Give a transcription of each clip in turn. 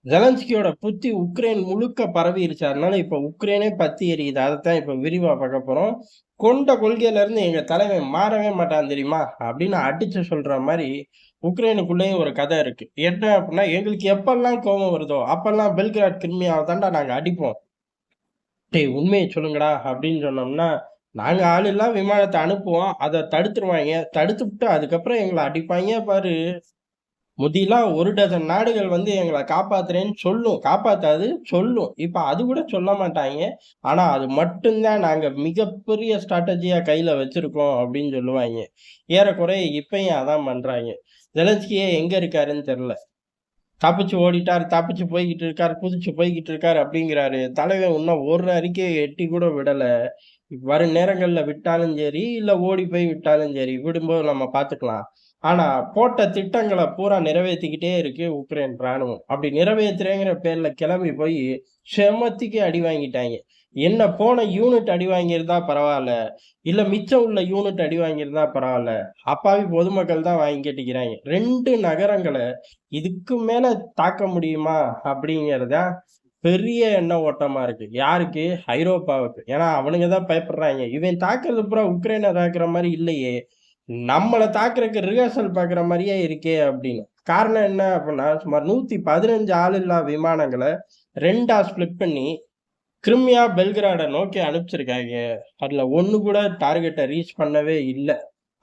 ஜெலன்ஸ்கியோட புத்தி உக்ரைன் முழுக்க பரவிருச்சு. அதனால இப்ப உக்ரைனே பத்தி எரியுது. அதத்தான் இப்ப விரிவா பார்க்க போறோம். கொண்ட கொள்கையில இருந்து எங்க தலைவன் மாறவே மாட்டான் தெரியுமா? அப்படின்னு அடிச்சு சொல்ற மாரி உக்ரைனுக்குள்ளேயும் ஒரு கதை இருக்கு. என்ன அப்படின்னா, எங்களுக்கு எப்பல்லாம் கோவம் வருதோ, அப்பல்லாம் பெல்கிராட் கிரிமியாவ தான்டா நாங்க அடிப்போம். டேய் உண்மைய சொல்லுங்கடா அப்படின்னு சொன்னோம்னா, நாங்க ஆளில்லா விமானத்த அனுப்புவோம். அத தடுத்துருவாய்ங்க. தடுத்துப்புட்டு அதுக்கப்புறம் எங்கள அடிப்பாய்ங்க பாரு. முந்திலாம் 1 டசன் நாடுகள் வந்து எங்கள காப்பாத்துறேன்னு சொல்லும். காப்பாத்தாது, சொல்லும். இப்ப அது கூட சொல்ல மாட்டாய்ங்க. ஆனா, அது மட்டும் தான் நாங்க மிகப்பெரிய ஸ்ட்ராட்டஜியா கையில வச்சிருக்கோம் அப்படின்னு சொல்லுவாய்ங்க. ஏறக்குறைய இப்பயும் அதான் பண்றாய்ங்க. ஜெலன்ஸ்கியே எங்க இருக்காருன்னு தெரியல. தப்பிச்சு ஓடிட்டார், தப்பிச்சு போய்க்கிட்டு இருக்கார், குதிச்சு போய்க்கிட்டு இருக்கார் அப்படிங்கிறாரு. தலைவன் இன்னும் ஒரு அறிக்கைய எட்டி கூட விடல. வரும் நேரங்கள்ல விட்டாலும் சரி, இல்ல ஓடி போய் விட்டாலும் சரி, விடும்போது நம்ம பார்த்துக்கலாம். ஆனா, போட்ட திட்டங்கள பூரா நிறைவேத்திக்கிட்டே இருக்கு உக்ரைன் ராணுவம். அப்படி நிறைவேத்துறேங்கிற பேர்ல கிளம்பி போயி, செமத்திக்கு அடி வாங்கிட்டாய்ங்க. என்ன போன யூனிட் அடி வாங்கியிருந்தா பரவால்ல. இல்ல மிச்சம் உள்ள யூனிட் அடி வாங்கியிருந்தா பரவால்ல. அப்பாவி பொதுமக்கள் தான் வாங்கிட்டிருக்கிறாய்ங்க. 2 நகரங்கள இதுக்கு மேல தாக்க முடியுமா? அப்படிங்கிறது தான் பெரிய எண்ண ஓட்டமா இருக்கு. யாருக்கு? ஐரோப்பாவுக்கு. ஏன்னா அவனுங்க தான் பயப்படுறாய்ங்க. இவன் தாக்குறது பூரா உக்ரைன தாக்குற மாரி இல்லையே! நம்மள தாக்குறக்கு ரிஹர்சல் பார்க்குற மாரியே இருக்கே! அப்படின்னு. காரணம் என்ன அப்படின்னா, சுமார் 115 ஆளில்லா விமானங்கள 2ஆ ஸ்ப்ளிட் பண்ணி கிரிமியா, பெல்கிராட நோக்கி அனுப்பிச்சிருக்காய்ங்க. அதுல 1 கூட டார்கெட்ட ரீச் பண்ணவே இல்ல.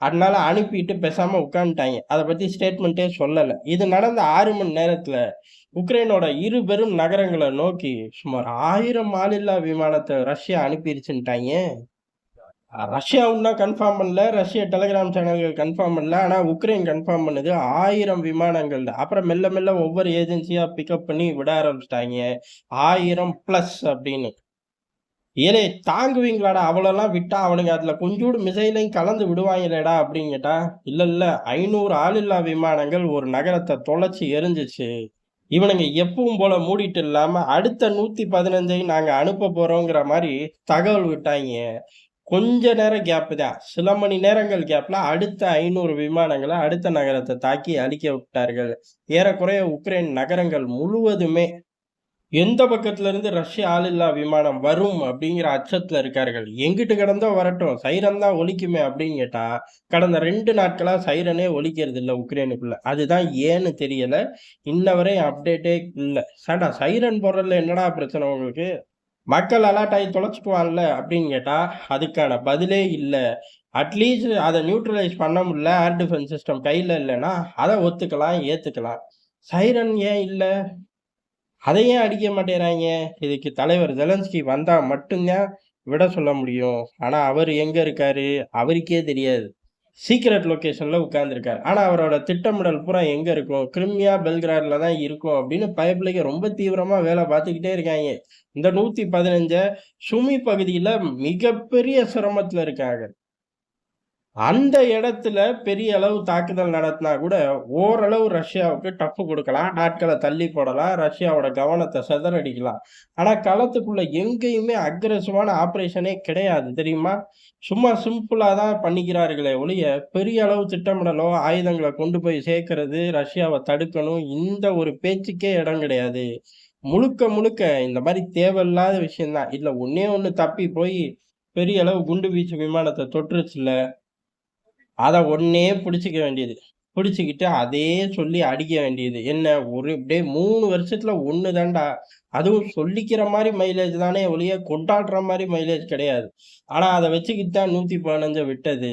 அதனால அனுப்பிட்டு பேசாம உட்காந்துட்டாய்ங்க. அத பத்தி ஸ்டேட்மெண்ட்டே சொல்லல. இது நடந்த 6 மணி நேரத்துல உக்ரைனோட 2 பெரும் நகரங்கள நோக்கி சுமார் 1000 ஆளில்லா விமானத்த ரஷ்யா அனுப்பிருச்சுன்ட்டாய்ங்க. ரஷ்யா இன்னும் கன்ஃபார்ம் பண்ணல. ரஷ்ய டெலிகிராம் சேனல்கள் கன்ஃபார்ம் பண்ணல. ஆனா உக்ரைன் கன்ஃபார்ம் பண்ணுது. 1000 விமானங்கள். அப்புறம் மெல்ல மெல்ல ஒவ்வொரு ஏஜென்சியா பிக்கப் பண்ணி விட ஆரம்பிச்சுட்டாய்ங்க. 1000 பிளஸ் அப்படின்னு. ஏலே தாங்குவீங்களாடா? அவ்வளோலாம் விட்டா அவனுங்க அதுல கொஞ்சூண்டு மிசைலையும் கலந்து விடுவாங்களேடா அப்படின்னு கேட்டா, இல்ல இல்ல 500 ஆளில்லா விமானங்கள் ஒரு நகரத்த தொலைச்சு எரிஞ்சுச்சு. இவனுங்க எப்பவும் போல மூடிட்டு இல்லாம அடுத்த 115ஐயும் நாங்க அனுப்ப போறோங்கிற மாரி தகவல் விட்டாய்ங்க. கொஞ்ச நேரம் கேப் தான். சில மணி நேரங்கள் கேப்ல அடுத்த 500 விமானங்கள அடுத்த நகரத்த தாக்கி அழிக்க விட்டார்கள். ஏறக்குறைய உக்ரைன் நகரங்கள் முழுவதுமே எந்த பக்கத்துல இருந்து ரஷ்ய ஆளில்லா விமானம் வரும் அப்படிங்கிற அச்சத்துல இருக்கார்கள். எங்கிட்டு கிடந்தோ வரட்டும், சைரன் தான் ஒலிக்குமே அப்படின்னு கேட்டா, கடந்த 2 நாட்களா சைரனே ஒலிக்கிறது இல்ல உக்ரைனுக்குள்ள. அதுதான் ஏன்னு தெரியல. இன்ன வரை அப்டேட்டே இல்ல. ஏன்டா சைரன் போடுறதுல என்னடா பிரச்சனை உங்களுக்கு? மக்கள் அலர்ட் ஆகி தொலைச்சுக்குவான்ல அப்படின்னு கேட்டா, அதுக்கான பதிலே இல்ல. அட்லீஸ்ட் அத நியூட்ரலைஸ் பண்ண முடியல. ஏர் டிஃபென்ஸ் சிஸ்டம் கையில இல்லன்னா, அத ஒத்துக்கலாம், ஏத்துக்கலாம். சைரன் ஏன் இல்ல? அத ஏன் அடிக்க மாட்டேங்கிறாய்ங்க? இதுக்கு தலைவர் ஜெலன்ஸ்கி வந்தா மட்டும் தான் விட சொல்ல முடியும். ஆனா அவரு எங்க இருக்காரு? அவருக்கே தெரியாது. சீக்ரெட் லொகேஷன்ல உட்கார்ந்திருக்காரு. ஆனா அவரோட திட்டமிடல் பூரா எங்க இருக்கும்? கிரிமியா, பெல்கிராட்ல தான் இருக்கும் அப்படின்னு பயப்பிள்ளைங்க ரொம்ப தீவிரமா வேலை பார்த்துக்கிட்டே இருக்காய்ங்க. இந்த 115 சுமி பகுதியில மிகப்பெரிய சிரமத்துல இருக்காங்க. அந்த இடத்துல பெரிய அளவு தாக்குதல் நடத்தினா கூட, ஓரளவு ரஷ்யாவுக்கு டஃப் குடுக்கலாம். நாட்கள தள்ளி போடலாம். ரஷ்யாவோட கவனத்த சிதறடிக்கலாம். ஆனா, களத்துக்குள்ள எங்கேயுமே அக்ரெசிவான ஆப்பரேஷனே கிடையாது தெரியுமா? சும்மா சிம்பிளா தான் பண்ணிக்கிறார்களே ஒழிய, பெரிய அளவு திட்டமிடலோ, ஆயுதங்கள கொண்டு போய் சேர்க்கிறது, ரஷ்யாவ தடுக்கணும், இந்த ஒரு பேச்சுக்கே இடம் கிடையாது. முழுக்க முழுக்க இந்த மாரி தேவையில்லாத விஷயம் தான். இதுல ஒண்ணே ஒண்ணு தப்பி போயி, பெரிய அளவு குண்டு வீச்சு விமானத்த தொட்டுருச்சுல்ல. அத ஒண்ணே புடிச்சுக்க வேண்டியது. புடிச்சுக்கிட்டு அதே சொல்லி அடிக்க வேண்டியது. என்ன ஒரு டேய் 3 வருஷத்துல 1 தான்டா. அதுவும் சொல்லிக்கிற மாரி மைலேஜ் தானே ஒழிய, கொண்டாடுற மாரி மைலேஜ் கிடையாது. ஆனா அத வச்சுக்கிட்டு தான் 115 விட்டது.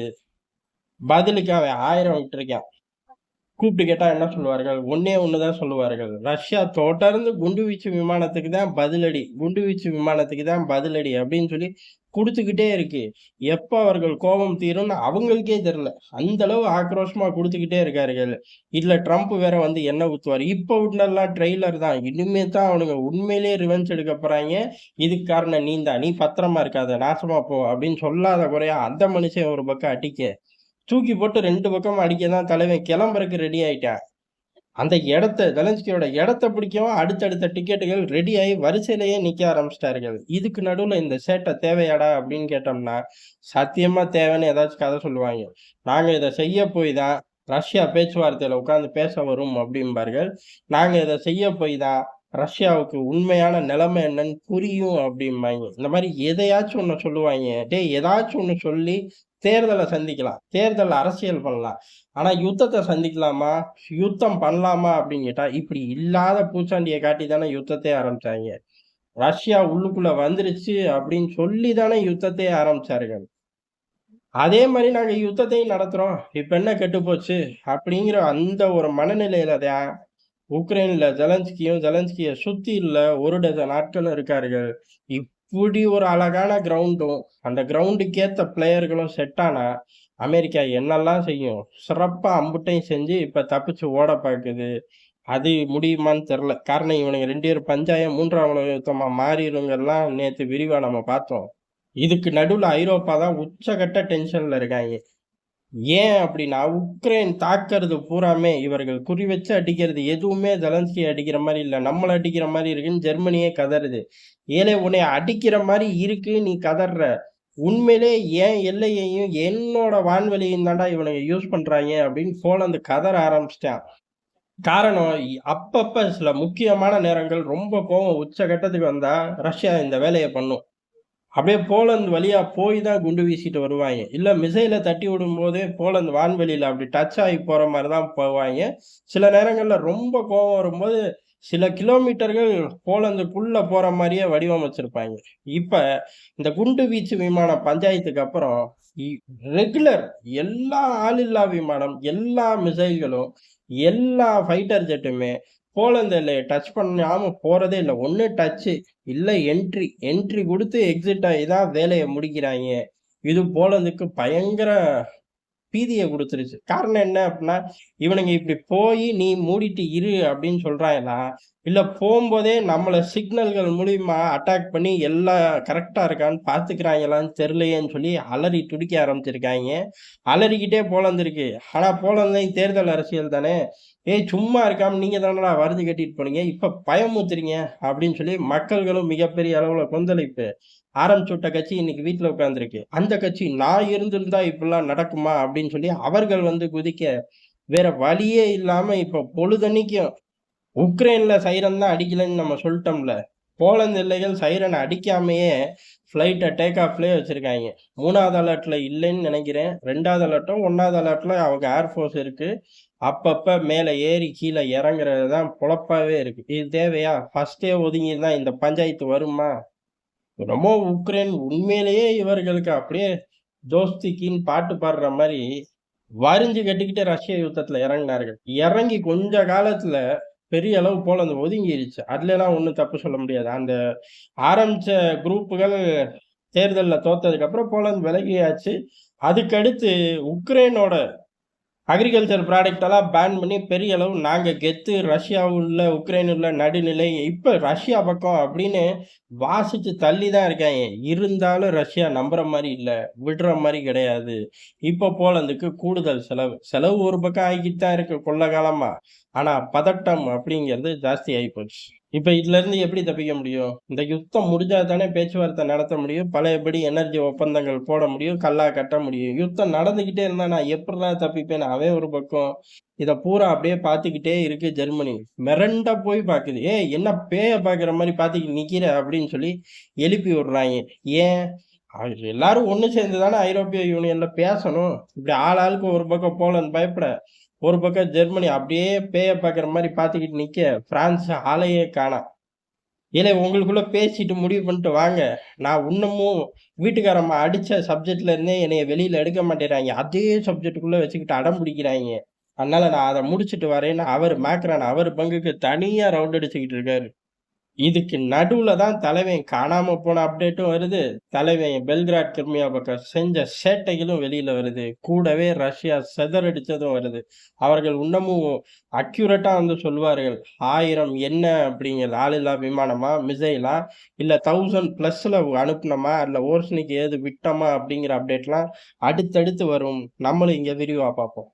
பதிலுக்கு அவன் 1000 விட்டுருக்கான். கூப்பிட்டு கேட்டா என்ன சொல்லுவார்கள்? ஒண்ணே ஒண்ணு தான் சொல்லுவார்கள். ரஷ்யா தொடர்ந்து குண்டுவீச்சு விமானத்துக்கு தான் பதிலடி. குண்டுவீச்சு விமானத்துக்கு தான் பதிலடி அப்படின்னு சொல்லி குடுத்துக்கிட்டே இருக்கு. எப்ப அவர்கள் கோபம் தீரும்னு அவங்களுக்கே தெரியல. அந்த அளவு ஆக்ரோஷமா குடுத்துக்கிட்டே இருக்கார்கள். இதுல ட்ரம்ப் வேற வந்து எண்ணெய் ஊத்துவாரு. இப்ப விட்டதெல்லாம் ட்ரெய்லர் தான். இனிமே தான் அவனுங்க உண்மையிலேயே ரிவெஞ்ச் எடுக்க போறாய்ங்க. இதுக்கு காரணம் நீ தான். நீ பத்திரமா இருக்காத. நாசமா போ அப்படின்னு சொல்லாத குறையா அந்த மனுஷன் ஒரு பக்கம் அடிக்க தூக்கி போட்டு 2 பக்கமும் அடிக்க தான் தலைவன் கிளம்புறக்கு ரெடி ஆயிட்டான். அந்த இடத்த ஜெலன்ஸ்கியோட இடத்த பிடிக்கவும் அடுத்தடுத்த டிக்கெட்டுகள் ரெடி ஆயி வரிசையிலேயே நிக்க ஆரம்பிச்சுட்டார்கள். இதுக்கு நடுவுல இந்த சேட்டை தேவையாடா அப்படின்னு கேட்டோம்னா, சத்தியமா தேவைன்னு ஏதாச்சும் கதை சொல்லுவாங்க. நாங்க இத செய்ய போய் தான் ரஷ்யா பேச்சுவார்த்தையில உட்கார்ந்து பேச வரும் அப்படிம்பார்கள். நாங்க இத செய்ய போய் தான் ரஷ்யாவுக்கு உண்மையான நிலைமை என்னன்னு புரியும் அப்படிம்பாய்ங்க. இந்த மாரி எதையாச்சும் ஒண்ண சொல்லுவாய்ங்க. டேய் ஏதாச்சும் ஒண்ணு சொல்லி தேர்தல சந்திக்கலாம். தேர்தல்ல அரசியல் பண்ணலாம். ஆனா யுத்தத்த சந்திக்கலாமா? யுத்தம் பண்ணலாமா? அப்படின்னு கேட்டா, இப்படி இல்லாத பூச்சாண்டிய காட்டி தானே யுத்தத்தையே ஆரம்பிச்சாய்ங்க. ரஷ்யா உள்ளுக்குள்ள வந்துருச்சு அப்படின்னு சொல்லி தானே யுத்தத்தையே ஆரம்பிச்சார்கள். அதே மாரி நாங்க யுத்தத்தையும் நடத்துறோம். இப்ப என்ன கெட்டு போச்சு? அப்படிங்கிற அந்த ஒரு மனநிலையில தான் உக்ரைன்ல ஜெலன்ஸ்கியும், ஜெலன்ஸ்கிய சுத்தியுள்ள 1 டஜன் ஆட்களும் இருக்கார்கள். இப்படி ஒரு அழகான கிரவுண்டும், அந்த கிரவுண்டுக்கு ஏத்த பிளேயர்களும் செட் ஆனா, அமெரிக்கா என்னெல்லாம் செய்யும்? சிறப்பா அம்புட்டையும் செஞ்சு இப்ப தப்பிச்சு ஓட பாக்குது. அது முடியுமான்னு தெரியல. காரணம் இவனுங்க 2 பேரும் பஞ்சாயம் 3ஆம் உலக யுத்தமா மாறிருங்கலாம் நேத்து விரிவா நம்ம பார்த்தோம். இதுக்கு நடுவுல ஐரோப்பா தான் உச்சகட்ட டென்ஷன்ல இருக்காய்ங்க. ஏன் அப்டின்னா, உக்ரைன் தாக்குறது பூராமே இவர்கள் குறி வச்சு அடிக்கிறது எதுவுமே ஜெலன்ஸ்கிய அடிக்கிற மாரி இல்ல. நம்மள அடிக்கிற மாரி இருக்குன்னு ஜெர்மனியே கதறுது. ஏலே உன்னைய அடிக்கிற மாரி இருக்கு, நீ கதர்ற. உண்மையிலே என் எல்லையையும், என்னோட வான்வெளியையும் தான்டா இவனுங்க யூஸ் பண்றாய்ங்க அப்டின்னு போலந்து கதற ஆரம்பிச்சுட்டான். காரணம் அப்பப்ப சில முக்கியமான நேரங்கள் ரொம்ப கோவம் உச்சகட்டத்துக்கு வந்தா, ரஷ்யா இந்த வேலைய பண்ணும். அப்படியே போலந்து வழியா போய் தான் குண்டு வீசிட்டு வருவாய்ங்க. இல்ல மிசைல தட்டி விடும்போதே போலந்து வான்வெளியில அப்படி டச் ஆகி போற மாரி தான் போவாய்ங்க. சில நேரங்கள்ல ரொம்ப கோவம் வரும்போது, சில கிலோமீட்டர்கள் போலந்துக்குள்ள போற மாரியே வடிவமைச்சிருப்பாய்ங்க. இப்ப இந்த குண்டு வீச்சு விமான பஞ்சாயத்துக்கு அப்புறம், இ ரெகுலர் எல்லா ஆளில்லா விமானம், எல்லா மிசைல்களும், எல்லா ஃபைட்டர் ஜெட்டுமே போலந்து எல்லைய டச் பண்ணாம போறதே இல்ல. ஒண்ணு டச்சு, இல்ல என்ட்ரி. என்ட்ரி குடுத்து எக்ஸிட் ஆயி தான் வேலைய முடிக்கிறாய்ங்க. இது போலந்துக்கு பயங்கர பீதிய குடுத்துருச்சு. காரணம் என்ன அப்டின்னா, இவனுங்க இப்டி போயி "நீ மூடிட்டு இரு" அப்டின்னு சொல்றாய்ங்களா? இல்ல போம்போதே நம்மள சிக்னல்கள் மூலியமா அட்டாக் பண்ணி எல்லாம் கரெக்ட்டா இருக்கான்னு பாத்துக்கிறாய்ங்களான்னு தெரியலையேன்னு சொல்லி அலறி துடிக்க ஆரம்பிச்சிருக்காய்ங்க. அலறிக்கிட்டே போலந்து இருக்கு. ஆனா போலந்தையும் தேர்தல் அரசியல் தானே. "ஏய் சும்மா இருக்காம நீங்க தானடா வரிஞ்சு கட்டிட்டு போனீங்க. இப்ப பயமுறுத்துறீங்க" அப்டின்னு சொல்லி மக்கள்களும் மிகப்பெரிய அளவுல கொந்தளிப்பு. ஆரம்பிச்சு விட்ட கட்சி இன்னைக்கு வீட்ல உட்கார்ந்திருக்கு. அந்த கட்சி நான் இருந்திருந்தா இப்படிலாம் நடக்குமா? அப்படின்னு சொல்லி அவர்கள் வந்து குதிக்க, வேற வழியே இல்லாம இப்ப பொழுதன்னைக்கும் உக்ரைன்ல சைரன் தான் அடிக்கலன்னு நம்ம சொல்ட்டோம்ல. போலந்து எல்லைகள் சைரன் அடிக்காமயே ஃப்ளைட்ட டேக் ஆஃப்லயே வச்சிருக்காய்ங்க. 3வது அலர்ட்ல இல்லைன்னு நெனைக்கிறேன். 2வது அலர்ட்டோ, 1வது அலர்ட்ல அவங்க ஏர் ஃபோர்ஸ் இருக்கு. அப்பப்ப மேல ஏறி கீழ இறங்குறது தான் பொழப்பாவே இருக்கு. இது தேவையா? ஃபர்ஸ்ட்டே ஒதுங்கியிருந்தா இந்த பஞ்சாயத்து வருமா? என்னமோ உக்ரைன் உண்மையிலேயே இவர்களுக்கு அப்படியே தோஸ்திக்கின்னு பாட்டு பாடுற மாரி, வரிஞ்சு கட்டிக்கிட்டு ரஷ்ய யுத்தத்துல இறங்குனார்கள். இறங்கி கொஞ்ச காலத்துல பெரிய அளவு போலந்து ஒதுங்கிருச்சு. அதுலலாம் ஒண்ணும் தப்பு சொல்ல முடியாது. அந்த ஆரம்பிச்ச குரூப்புகள் தேர்தல்ல தோத்ததுக்கு அப்புறம் போலந்து விலகியாச்சு. அதுக்கடுத்து உக்ரைனோட அக்ரிகல்ச்சர் ப்ராடக்ட் எல்லாம் பேன் பண்ணி பெரிய அளவு நாங்க கெத்து, ரஷ்யா உள்ள, உக்ரைன் உள்ள நடுநிலை, இப்ப ரஷ்யா பக்கம் அப்படின்னு வாசிச்சு தள்ளி தான் இருக்காய்ங்க. இருந்தாலும் ரஷ்யா நம்புற மாரி இல்ல. விடுற மாரி கிடையாது. இப்ப போலந்துக்கு கூடுதல் செலவு. செலவு ஒரு பக்கம் ஆகிக்கிட்டு தான் இருக்கு கொள்ள காலமா. ஆனா பதட்டம் அப்படிங்கிறது ஜாஸ்தி ஆயிப்போச்சு. இப்ப இதுலருந்து எப்படி தப்பிக்க முடியும்? இந்த யுத்தம் முடிஞ்சா தானே பேச்சுவார்த்தை நடத்த முடியும். பழையபடி எனர்ஜி ஒப்பந்தங்கள் போட முடியும். கல்லா கட்ட முடியும். யுத்தம் நடந்துகிட்டே இருந்தா நான் எப்புட்றா தப்பிப்பேன்? அவன் ஒரு பக்கம். இத பூரா அப்படியே பார்த்துக்கிட்டே இருக்கு ஜெர்மனி. மிரண்டா போய் பாக்குது. "ஏய் என்ன பேய பாக்குற மாரி பாத்துக்கிட்டு நிக்கிற?" அப்படின்னு சொல்லி எழுப்பி விடுறாய்ங்க. ஏன்? எல்லாரும் ஒண்ணு சேர்ந்து தானே ஐரோப்பிய யூனியன்ல பேசணும். இப்படி ஆளாளுக்கு ஒரு பக்கம் போலந்து பயப்பட, ஒரு பக்கம் ஜெர்மனி அப்படியே பேய பாக்குற மாரி பாத்துக்கிட்டு நிக்க, பிரான்ஸ் ஆளையே காணோம். "ஏலே உங்களுக்குள்ள பேசிட்டு முடிவு பண்ணிட்டு வாங்க. நான் இன்னமும் வீட்டுக்காரம்மா அடிச்ச சப்ஜெக்ட்ல இருந்தே என்னைய வெளியில எடுக்க மாட்டேங்கிறாய்ங்க. அதே சப்ஜெக்ட்டுக்குள்ள வச்சுக்கிட்டு அடம் பிடிக்கிறாய்ங்க. அதனால நான் அத முடிச்சுட்டு வரேன்னு" அவரு மேக்ரான் அவர் பங்குக்கு தனியா ரவுண்ட் அடிச்சுக்கிட்டு இருக்காரு. இதுக்கு நடுவுல தான் தலைவன் காணாம போன அப்டேட்டும் வருது. தலைவன் பெல்கிராட், கிரிமியா பக்கம் செஞ்ச சேட்டைகளும் வெளியில வருது. கூடவே ரஷ்யா சிதறடிச்சதும் வருது. அவர்கள் இன்னமும் அக்யூரேட்டா வந்து சொல்வார்கள். 1000 என்ன அப்படிங்கிறது ஆளில்லா விமானமா? மிசைலா? இல்ல 1000 பிளஸ்ல அனுப்புனோமா? இல்ல ஓர்ஸ்னிக்கு ஏது விட்டோமா? அப்படிங்கிற அப்டேட்லாம் அடுத்தடுத்து வரும். நம்மளும் இங்க விரிவா பார்ப்போம்.